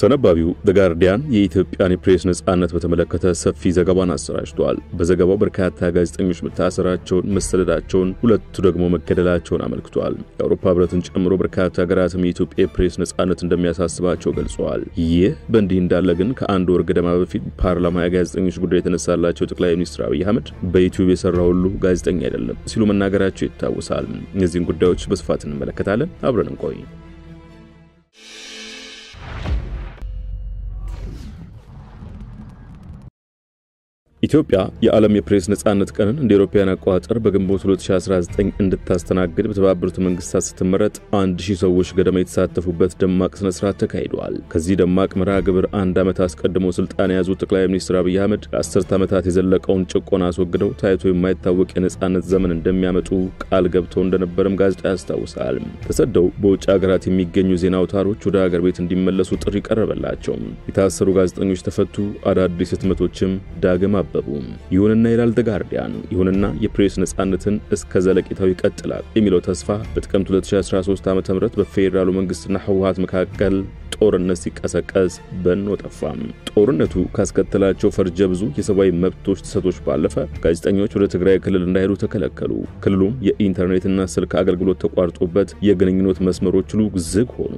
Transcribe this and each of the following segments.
ተነባቢው The Guardian የኢትዮጵያን የፕሬስ ነጻነት በተመለከተ ሰፊ ዘገባን አሰራጭቷል። በዘገባው በርካታ ጋዜጠኞች መታሰራቸውን፣ መሰደዳቸውን፣ ሁለቱ ደግሞ መገደላቸውን አመልክቷል። የአውሮፓ ህብረትን ጨምሮ በርካታ ሀገራትም የኢትዮጵያ ፕሬስ ነጻነት እንደሚያሳስባቸው ገልጸዋል። ይህ በእንዲህ እንዳለ ግን ከአንድ ወር ገደማ በፊት ፓርላማ የጋዜጠኞች ጉዳይ የተነሳላቸው ጠቅላይ ሚኒስትር አብይ አህመድ በዩቲዩብ የሰራው ሁሉ ጋዜጠኛ አይደለም ሲሉ መናገራቸው ይታወሳል። እነዚህን ጉዳዮች በስፋት እንመለከታለን። አብረን እንቆይ። ኢትዮጵያ የዓለም የፕሬስ ነጻነት ቀንን እንደ አውሮፓውያን አቆጣጠር በግንቦት 2019 እንድታስተናግድ በተባበሩት መንግስታት ስትመረጥ 1000 ሰዎች ገደማ የተሳተፉበት ደማቅ ስነ ስርዓት ተካሂዷል። ከዚህ ደማቅ መርሃ ግብር አንድ ዓመት አስቀድሞ ስልጣን የያዙት ጠቅላይ ሚኒስትር አብይ አህመድ ለ10 ዓመታት የዘለቀውን ጭቆና አስወግደው ታይቶ የማይታወቅ የነጻነት ዘመን እንደሚያመጡ ቃል ገብተው እንደነበረም ጋዜጣው ያስታውሳል። ተሰደው በውጭ ሀገራት የሚገኙ ዜና አውታሮች ወደ ሀገር ቤት እንዲመለሱ ጥሪ ቀረበላቸው። የታሰሩ ጋዜጠኞች ተፈቱ፣ አዳዲስ ህትመቶችም ዳግም ይሁንና ይላል The Guardian ይሁንና የፕሬስ ነጻነትን እስከ ዘለቂታው ይቀጥላል የሚለው ተስፋ በጥቅምት 2013 ዓ.ም በፌደራሉ መንግስትና ህወሓት መካከል ጦርነት ሲቀሰቀስ በኖ ጠፋም። ጦርነቱ ካስከተላቸው ፈርጀ ብዙ የሰብአዊ መብቶች ጥሰቶች ባለፈ ጋዜጠኞች ወደ ትግራይ ክልል እንዳይሄዱ ተከለከሉ። ክልሉም የኢንተርኔትና ስልክ አገልግሎት ተቋርጦበት የግንኙነት መስመሮች ሁሉ ዝግ ሆኑ።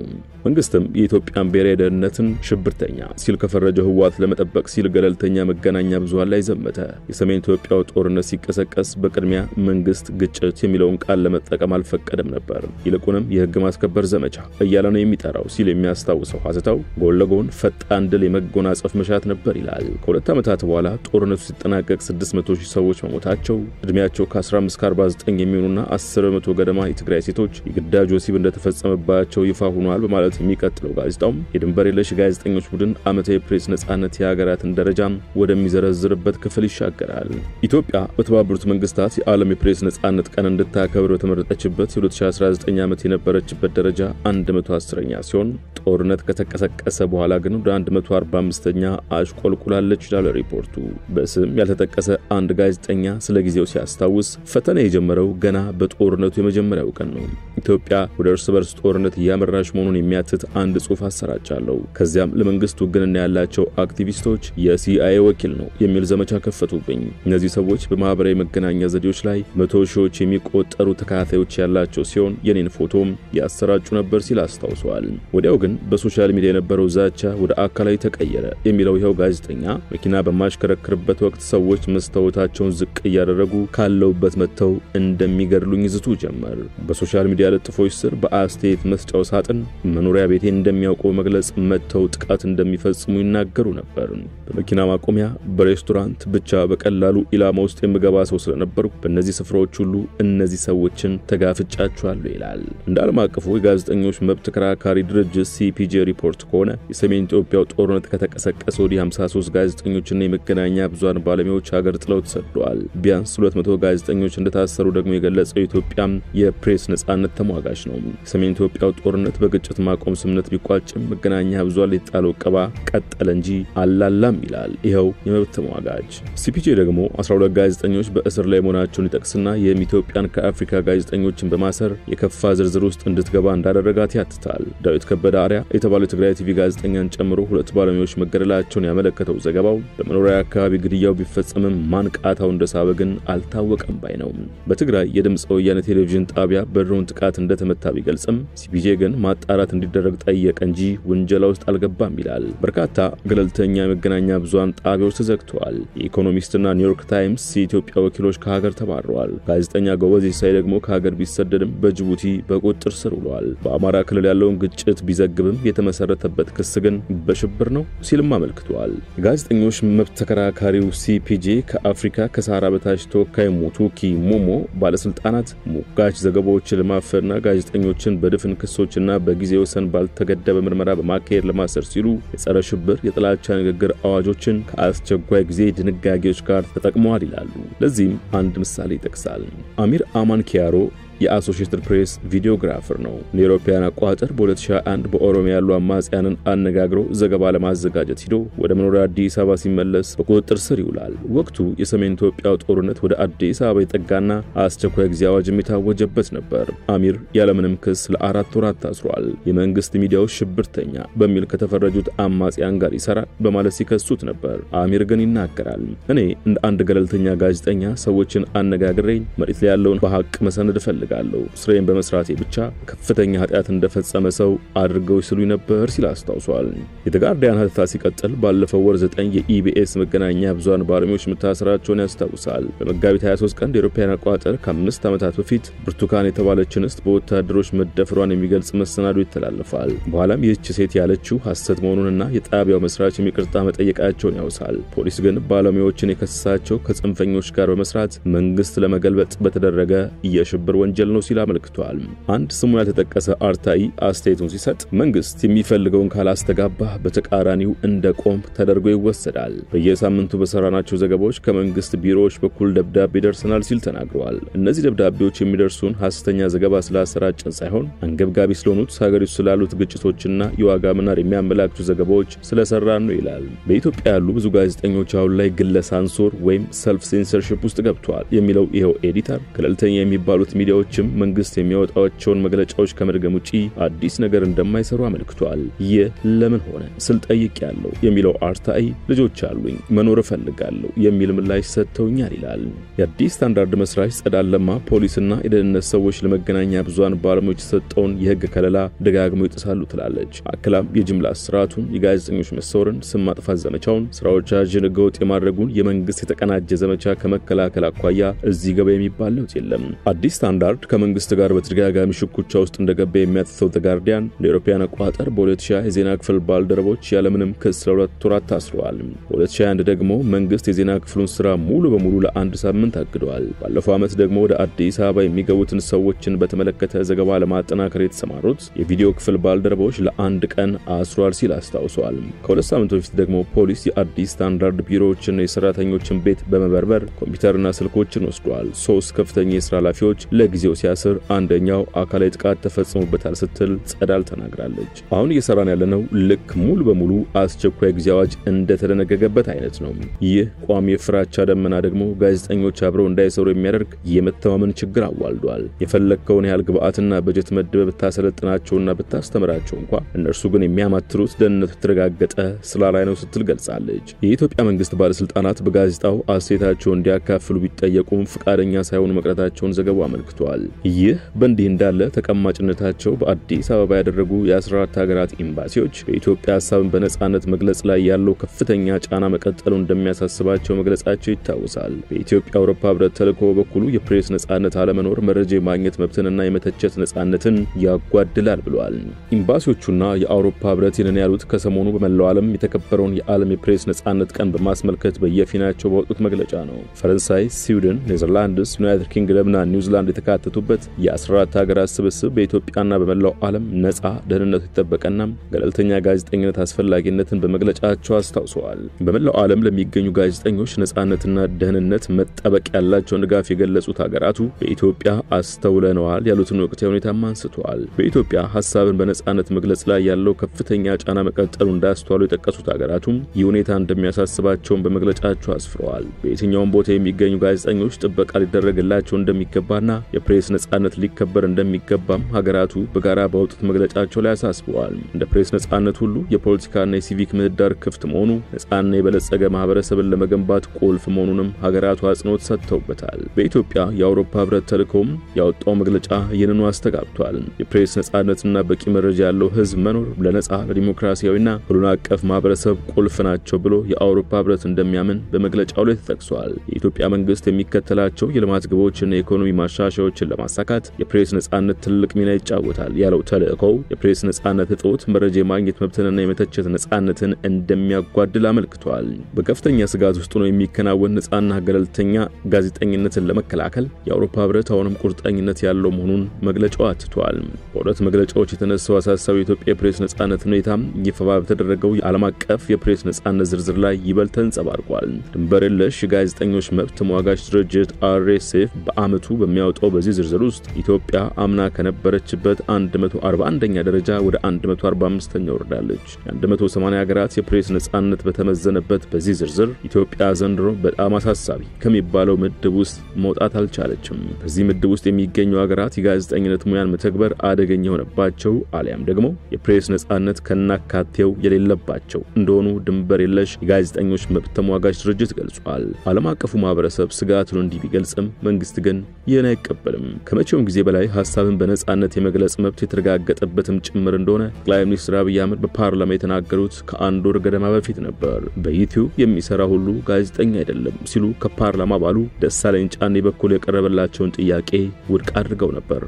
መንግስትም የኢትዮጵያን ብሔራዊ ደህንነትን ሽብርተኛ ሲል ከፈረጀው ህወሓት ለመጠበቅ ሲል ገለልተኛ መገናኛ ብዙሃን ላይ ዘመተ። የሰሜን ኢትዮጵያው ጦርነት ሲቀሰቀስ በቅድሚያ መንግስት ግጭት የሚለውን ቃል ለመጠቀም አልፈቀደም ነበር። ይልቁንም የህግ ማስከበር ዘመቻ እያለ ነው የሚጠራው ሲል የሚያስታውሰው ሐሰታው ጎን ለጎን ፈጣን ድል የመጎናጸፍ መሻት ነበር ይላል። ከሁለት ዓመታት በኋላ ጦርነቱ ሲጠናቀቅ 600,000 ሰዎች መሞታቸው፣ እድሜያቸው ከ15 እስከ 49 የሚሆኑና 10% ገደማ የትግራይ ሴቶች የግዳጅ ወሲብ እንደተፈጸመባቸው ይፋ ሆኗል በማለት የሚቀጥለው ጋዜጣው የድንበር የለሽ ጋዜጠኞች ቡድን ዓመታዊ ፕሬስ ነጻነት የሀገራትን ደረጃ ወደሚዘረዝርበት ክፍል ይሻገራል። ኢትዮጵያ በተባበሩት መንግስታት የዓለም የፕሬስ ነጻነት ቀን እንድታከብር በተመረጠችበት የ2019 ዓመት የነበረችበት ደረጃ 110ኛ ሲሆን ጦርነት ከተቀሰቀሰ በኋላ ግን ወደ 145ኛ አሽቆልቁላለች ይላል ሪፖርቱ። በስም ያልተጠቀሰ አንድ ጋዜጠኛ ስለ ጊዜው ሲያስታውስ ፈተና የጀመረው ገና በጦርነቱ የመጀመሪያው ቀን ነው። ኢትዮጵያ ወደ እርስ በርስ ጦርነት እያመራች መሆኑን የሚያትት አንድ ጽሑፍ አሰራጫለሁ። ከዚያም ለመንግስቱ ውግንና ያላቸው አክቲቪስቶች የሲአይኤ ወኪል ነው የሚል ዘመቻ ከፈቱብኝ። እነዚህ ሰዎች በማህበራዊ መገናኛ ዘዴዎች ላይ 100 ሺዎች የሚቆጠሩ ተከታታዮች ያላቸው ሲሆን የኔን ፎቶም ያሰራጩ ነበር ሲል አስታውሷል። ወዲያው ግን በሶሻል ሚዲያ የነበረው ዛቻ ወደ አካላዊ ተቀየረ የሚለው ይኸው ጋዜጠኛ መኪና በማሽከረክርበት ወቅት ሰዎች መስታወታቸውን ዝቅ እያደረጉ ካለውበት መተው እንደሚገድሉኝ ይዝቱ ጀመር። በሶሻል ሚዲያ ለጥፎች ስር በአስተያየት መስጫው ሳጥን መኖሪያ ቤቴ እንደሚያውቁ መግለጽ መተው ጥቃት እንደሚፈጽሙ ይናገሩ ነበር። በመኪና ማቆሚያ በሬስቶራንት ብቻ በቀላሉ ኢላማ ውስጥ የምገባ ሰው ስለነበርኩ በእነዚህ ስፍራዎች ሁሉ እነዚህ ሰዎችን ተጋፍጫቸዋለሁ ይላል። እንደ ዓለም አቀፉ የጋዜጠኞች መብት ተከራካሪ ድርጅት CPJ ሪፖርት ከሆነ የሰሜን ኢትዮጵያው ጦርነት ከተቀሰቀሰ ወዲህ 53 ጋዜጠኞችና የመገናኛ ብዙሃን ባለሙያዎች ሀገር ጥለው ተሰደዋል። ቢያንስ 200 ጋዜጠኞች እንደታሰሩ ደግሞ የገለጸው ኢትዮጵያ የፕሬስ ነጻነት ተሟጋች ነው። የሰሜን ኢትዮጵያው ጦርነት በግጭት ማቆም ስምምነት ቢቋጭም መገናኛ ብዙሃን ሊጣለው ቀባ ቀጠለ እንጂ አላላም ይላል ይኸው የመብት ተሟጋች። CPJ ደግሞ 12 ጋዜጠኞች በእስር ላይ መሆናቸውን ይጠቅስና የኢትዮጵያን ከአፍሪካ ጋዜጠኞችን በማሰር የከፋ ዝርዝር ውስጥ እንድትገባ እንዳደረጋት ያትታል። ዳዊት ከበደ አሪያ የተባለው ትግራይ ቲቪ ጋዜጠኛን ጨምሮ 2 ባለሙያዎች መገደላቸውን ያመለከተው ዘገባው በመኖሪያ አካባቢ ግድያው ቢፈጸምም ማንቃታው እንደሳበ ግን አልታወቀም ባይ ነው። በትግራይ የድምጽ ወያነ ቴሌቪዥን ጣቢያ በድሮን ጥቃት እንደተመታ ቢገልጽም CPJ ግን ማጣራት እንዲደረግ ጠየቀ እንጂ ወንጀላ ውስጥ አልገባም ይላል። በርካታ ገለልተኛ መገናኛ ብዙሃን ጣቢያዎች ተዘግተዋል። የኢኮኖሚስትና ኒውዮርክ ታይምስ የኢትዮጵያ ወኪሎች ከሀገር ተባረዋል። ጋዜጠኛ ጎበዝ ኢሳይ ደግሞ ከሀገር ቢሰደድም በጅቡቲ በቁጥጥር ስር ውሏል። በአማራ ክልል ያለውን ግጭት ቢዘግብም የተመሰረተበት ክስ ግን በሽብር ነው ሲልም አመልክቷል። ጋዜጠኞች መብት ተከራካሪው CPJ ከአፍሪካ ከሳራ በታች ተወካይ ሙቱኪ ሞሞ ባለስልጣናት ሙጋች ዘገባዎችን ለማፈርና ጋዜጠኞችን በድፍን ክሶችና በጊዜ ወሰን ባልተገደበ ምርመራ በማካሄድ ለማሰር ሲሉ የጸረ ሽብር የጥላቻ ንግግር አዋጆችን ከአስቸኳይ ጊዜ ድንጋጌዎች ጋር ተጠቅመዋል ይላሉ። ለዚህም አንድ ምሳሌ ይጠቅሳል። አሚር አማን ኪያሮ የአሶሺየትድ ፕሬስ ቪዲዮግራፈር ነው። ለአውሮፓውያን አቆጣጠር በ2021 በኦሮሚያ ያሉ አማጽያንን አነጋግሮ ዘገባ ለማዘጋጀት ሂዶ ወደ መኖሪያ አዲስ አበባ ሲመለስ በቁጥጥር ስር ይውላል። ወቅቱ የሰሜን ኢትዮጵያው ጦርነት ወደ አዲስ አበባ የጠጋና አስቸኳይ ጊዜ አዋጅ የሚታወጀበት ነበር። አሚር ያለምንም ክስ ለ4 ወራት ታስሯል። የመንግስት ሚዲያዎች ሽብርተኛ በሚል ከተፈረጁት አማጽያን ጋር ይሰራል በማለት ሲከሱት ነበር። አሚር ግን ይናገራል። እኔ እንደ አንድ ገለልተኛ ጋዜጠኛ ሰዎችን አነጋግሬ መሬት ላይ ያለውን በሐቅ መሰነድ ፈልጋለሁ። ስራዬን በመስራቴ ብቻ ከፍተኛ ኃጢያት እንደፈጸመ ሰው አድርገው ሲሉ ነበር ሲል አስታውሷል። የተጋርዲያን ሀተታ ሲቀጥል ባለፈው ወር 9 የኢቢኤስ መገናኛ ብዙሃን ባለሙያዎች መታሰራቸውን ያስታውሳል። በመጋቢት 23 ቀን የአውሮፓውያን አቆጣጠር ከ5 ዓመታት በፊት ብርቱካን የተባለች እንስት በወታደሮች መደፈሯን የሚገልጽ መሰናዶ ይተላለፋል። በኋላም ይህች ሴት ያለችው ሐሰት መሆኑንና የጣቢያው መስራች ይቅርታ መጠየቃቸውን ያውሳል። ፖሊስ ግን ባለሙያዎችን የከሰሳቸው ከጽንፈኞች ጋር በመስራት መንግስት ለመገልበጥ በተደረገ የሽብር ወንጀል ነው ሲል አመልክቷል። አንድ ስሙ ያልተጠቀሰ አርታኢ አስተያየቱን ሲሰጥ መንግስት የሚፈልገውን ካላስተጋባ በተቃራኒው እንደ ቆምብ ተደርጎ ይወሰዳል። በየሳምንቱ በሰራናቸው ዘገባዎች ከመንግስት ቢሮዎች በኩል ደብዳቤ ደርሰናል ሲል ተናግሯል። እነዚህ ደብዳቤዎች የሚደርሱን ሐሰተኛ ዘገባ ስላሰራጨን ሳይሆን አንገብጋቢ ስለሆኑት ሀገሪቱ ስላሉት ግጭቶችና የዋጋ መናር የሚያመላክቱ ዘገባዎች ስለሰራን ነው ይላል። በኢትዮጵያ ያሉ ብዙ ጋዜጠኞች አሁን ላይ ግለ ሳንሶር ወይም ሰልፍ ሴንሰርሺፕ ውስጥ ገብተዋል የሚለው ይሄው ኤዲተር ገለልተኛ የሚባሉት ሚዲያዎችም መንግስት የሚያወጣቸውን መግለጫዎች ከመድገም ውጪ አዲስ ነገር እንደማይሰሩ አመልክቷል። ይህ ለምን ሆነ ስል ጠይቄያለሁ የሚለው አርታኢ ልጆች አሉኝ መኖር እፈልጋለሁ የሚል ምላሽ ሰጥተውኛል ይላል። የአዲስ ስታንዳርድ መስራች ጸዳል ለማ ፖሊስና የደህንነት ሰዎች ለመገናኛ ብዙሃን ባለሙያዎች የሰጠውን የህግ ከለላ ደጋግመው ይጥሳሉ ትላለች። አክላም የጅምላ ስርዓቱን፣ የጋዜጠኞች መሰወርን፣ ስም ማጥፋት ዘመቻውን፣ ስራዎቻቸውን ህገወጥ የማድረጉን የመንግስት የተቀናጀ ዘመቻ ከመከላከል አኳያ እዚህ ገባ የሚባል ለውጥ የለም። አዲስ ስታንዳርድ ከመንግስት ጋር በተደጋጋሚ ሽኩቻ ውስጥ እንደገባ የሚያትተው ጋርዲያን ለአውሮፓውያን አቆጣጠር በ2020 የዜና ክፍል ባልደረቦች ያለምንም ክስ ለ2 ወራት ታስረዋል። በ2021 ደግሞ መንግስት የዜና ክፍሉን ስራ ሙሉ በሙሉ ለ1 ሳምንት አግዷል። ባለፈው ዓመት ደግሞ ወደ አዲስ አበባ የሚገቡትን ሰዎችን በተመለከተ ዘገባ ለማጠናከር የተሰማሩት የቪዲዮ ክፍል ባልደረቦች ለ1 ቀን አስሯል ሲል አስታውሷል። ከ2 ሳምንቶች በፊት ደግሞ ፖሊስ የአዲስ ስታንዳርድ ቢሮዎችን የሰራተኞችን ቤት በመበርበር ኮምፒውተርና ስልኮችን ወስዷል። 3 ከፍተኛ የሥራ ኃላፊዎች ለጊዜው ሲያስር አንደኛው አካላዊ ጥቃት ተፈጽሞበታል ስትል ጸዳል ተናግራለች። አሁን እየሰራን ያለነው ልክ ሙሉ በሙሉ አስቸኳይ ጊዜ አዋጅ እንደተደነገገበት አይነት ነው። ይህ ቋሚ የፍራቻ ደመና ደግሞ ጋዜጠኞች አብረው እንዳይሰሩ የሚያደርግ የመተማመን ችግር አዋልዷል። የፈለከውን ያህል ግብአትና በጀት መድበህ ብታሰለጥናቸውና ብታስተምራቸው እንኳን እነርሱ ግን የሚያማትሩት ደህንነቱ የተረጋገጠ ስላላይ ነው ስትል ገልጻለች። የኢትዮጵያ መንግስት ባለስልጣናት በጋዜጣው አስተያየታቸውን እንዲያካፍሉ ቢጠየቁም ፍቃደኛ ሳይሆኑ መቅረታቸውን ዘገባው አመልክቷል። ይህ በእንዲህ እንዳለ ተቀማጭነታቸው በአዲስ አበባ ያደረጉ የ14 ሀገራት ኤምባሲዎች በኢትዮጵያ ሐሳብን በነጻነት መግለጽ ላይ ያለው ከፍተኛ ጫና መቀጠሉ እንደሚያሳስባቸው መግለጻቸው ይታወሳል። በኢትዮጵያ አውሮፓ ህብረት ተልዕኮ በኩሉ የፕሬስ ነጻነት አለመኖር መረጃ ማግኘት መብትንና የመተቸት ነጻነትን ያጓድላል ብሏል። ኤምባሲዎቹና የአውሮፓ ህብረት ይህንን ያሉት ከሰሞኑ በመላው ዓለም የተከበረውን የዓለም የፕሬስ ነጻነት ቀን በማስመልከት በየፊናቸው ባወጡት መግለጫ ነው። ፈረንሳይ፣ ስዊድን፣ ኔዘርላንድስ፣ ዩናይትድ ኪንግደምና ኒውዚላንድ የተካተቱበት የ14 ሀገራት ስብስብ በኢትዮጵያና በመላው ዓለም ነጻ ደህንነቱ የተጠበቀና ገለልተኛ ጋዜጠኝነት አስፈላጊነትን በመግለጫቸው አስታውሰዋል። በመላው ዓለም ለሚገኙ ጋዜጠኞች ነጻነትና ደህንነት መጠበቅ ያላቸውን ድጋፍ የገለጹት ሀገራቱ በኢትዮጵያ አስተውለነዋል ያሉትን ወቅታዊ ሁኔታም አንስተዋል። በኢትዮጵያ ሐሳብን በነጻነት መግለጽ ላይ ያለው ከፍተኛ ጫና መቀጠሉ እንዳስተዋሉ የጠቀሱት ሀገራቱም ይህ ሁኔታ እንደሚያሳስባቸው በመግለጫቸው አስፍረዋል። በየትኛውም ቦታ የሚገኙ ጋዜጠኞች ጥበቃ ሊደረግላቸው እንደሚገባና የፕሬስ ነጻነት ሊከበር እንደሚገባም ሀገራቱ በጋራ ባወጡት መግለጫቸው ላይ አሳስበዋል። እንደ ፕሬስ ነጻነት ሁሉ የፖለቲካና የሲቪክ ምህዳር ክፍት መሆኑ ነጻና የበለጸገ ማህበረሰብን ለመገንባት ቁልፍ መሆኑንም ሀገራቱ አጽንኦት ሰጥተውበታል። በኢትዮጵያ የአውሮፓ ህብረት ተልዕኮም ያወጣው መግለጫ ይህንኑ አስተጋብቷል። የፕሬስ ነጻነትና በቂ መረጃ ያለው ህዝብ መኖር ለነጻ ለዲሞክራሲያዊና ሁሉን አቀፍ ማህበረሰብ ቁልፍ ናቸው ብሎ የአውሮፓ ህብረት እንደሚያምን በመግለጫው ላይ ተጠቅሷል። የኢትዮጵያ መንግስት የሚከተላቸው የልማት ግቦችና የኢኮኖሚ ማሻሻያዎችን ለማሳካት የፕሬስ ነጻነት ትልቅ ሚና ይጫወታል ያለው ተልዕኮው የፕሬስ ነጻነት እጦት መረጃ ማግኘት መብትንና የመተቸት ነጻነትን እንደሚያጓድል አመልክቷል። በከፍተኛ ስጋት ውስጥ ነው የሚከናወን ነጻና ገለልተኛ ጋዜጠኝነትን ለመከላከል የአውሮፓ ህብረት አሁንም ቁርጠኝነት ያለው መሆኑን መግለጫው አትቷል። በሁለት መግለጫዎች የተነሳው አሳሳቢ የኢትዮጵያ የፕሬስ ነጻነት ሁኔታ ይፋ በተደረገው የዓለም አቀፍ የፕሬስ ነጻነት ዝርዝር ላይ ይበልጥ ተንጸባርቋል። ድንበር የለሽ የጋዜጠኞች መብት ተሟጋች ድርጅት RSF በአመቱ በሚያወጣው በዚህ ዝርዝር ውስጥ ኢትዮጵያ አምና ከነበረችበት 141ኛ ደረጃ ወደ 145ኛ ወርዳለች። የ180 ሀገራት የፕሬስ ነጻነት በተመዘነበት በዚህ ዝርዝር ኢትዮጵያ ዘንድሮ በጣም አሳሳቢ ከሚባለው ምድብ ውስጥ መውጣት አልቻለችም። በዚህ ምድብ ውስጥ የሚገኙ ሀገራት የጋዜጠኝነት ሙያን መተግበር አደገኛ ሆነባቸው አሊያም ደግሞ የፕሬስ ነጻነት ከናካቴው የሌለባቸው እንደሆኑ ድንበር የለሽ የጋዜጠኞች መብት ተሟጋች ድርጅት ገልጿል። ዓለም አቀፉ ማህበረሰብ ስጋቱን እንዲህ ቢገልጽም መንግስት ግን ይህን አይቀበልም። ከመቼውም ጊዜ በላይ ሐሳብን በነጻነት የመግለጽ መብት የተረጋገጠበትም ጭምር እንደሆነ ጠቅላይ ሚኒስትር አብይ አህመድ በፓርላማ የተናገሩት ከአንድ ወር ገደማ በፊት ነበር። በዩቲዩብ የሚሰራ ሁሉ ጋዜጠኛ አይደለም ሲሉ ከፓርላማ ባሉ ደሳለኝ ጫኔ በኩል የቀረበላቸውን ጥያቄ ውድቅ አድርገው ነበር።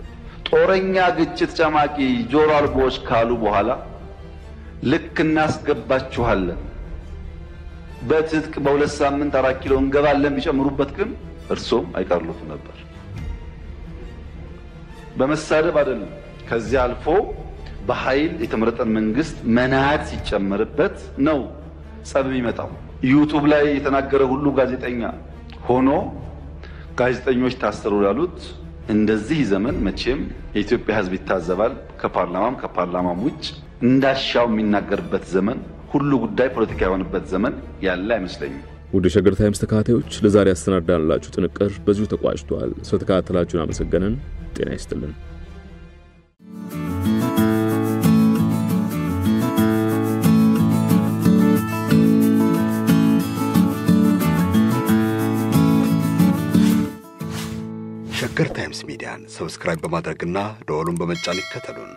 ጦረኛ ግጭት ጨማቂ ጆሮ አልቦች ካሉ በኋላ ልክ እናስገባችኋለን በትጥቅ በሁለት ሳምንት 4 ኪሎ እንገባለን ቢጨምሩበት ግን እርሶም አይቀርሉት ነበር። በመሳደብ አይደለም ከዚህ አልፎ በኃይል የተመረጠን መንግስት መናት ሲጨመርበት ነው ጸብ የሚመጣው። ዩቲዩብ ላይ የተናገረ ሁሉ ጋዜጠኛ ሆኖ ጋዜጠኞች ታሰሩ ያሉት እንደዚህ ዘመን መቼም የኢትዮጵያ ህዝብ ይታዘባል። ከፓርላማም ውጭ እንዳሻው የሚናገርበት ዘመን ሁሉ ጉዳይ ፖለቲካ የሆነበት ዘመን ያለ አይመስለኝም። ውድ ሸገር ታይምስ ተከታታዮች ለዛሬ ያሰናዳንላችሁ ጥንቅር በዚሁ ተቋጭቷል። ስለተከታተላችሁን አመሰግነን። ጤና ይስጥልን። ሸገር ታይምስ ሚዲያን ሰብስክራይብ በማድረግና ደወሉን በመጫን ይከተሉን።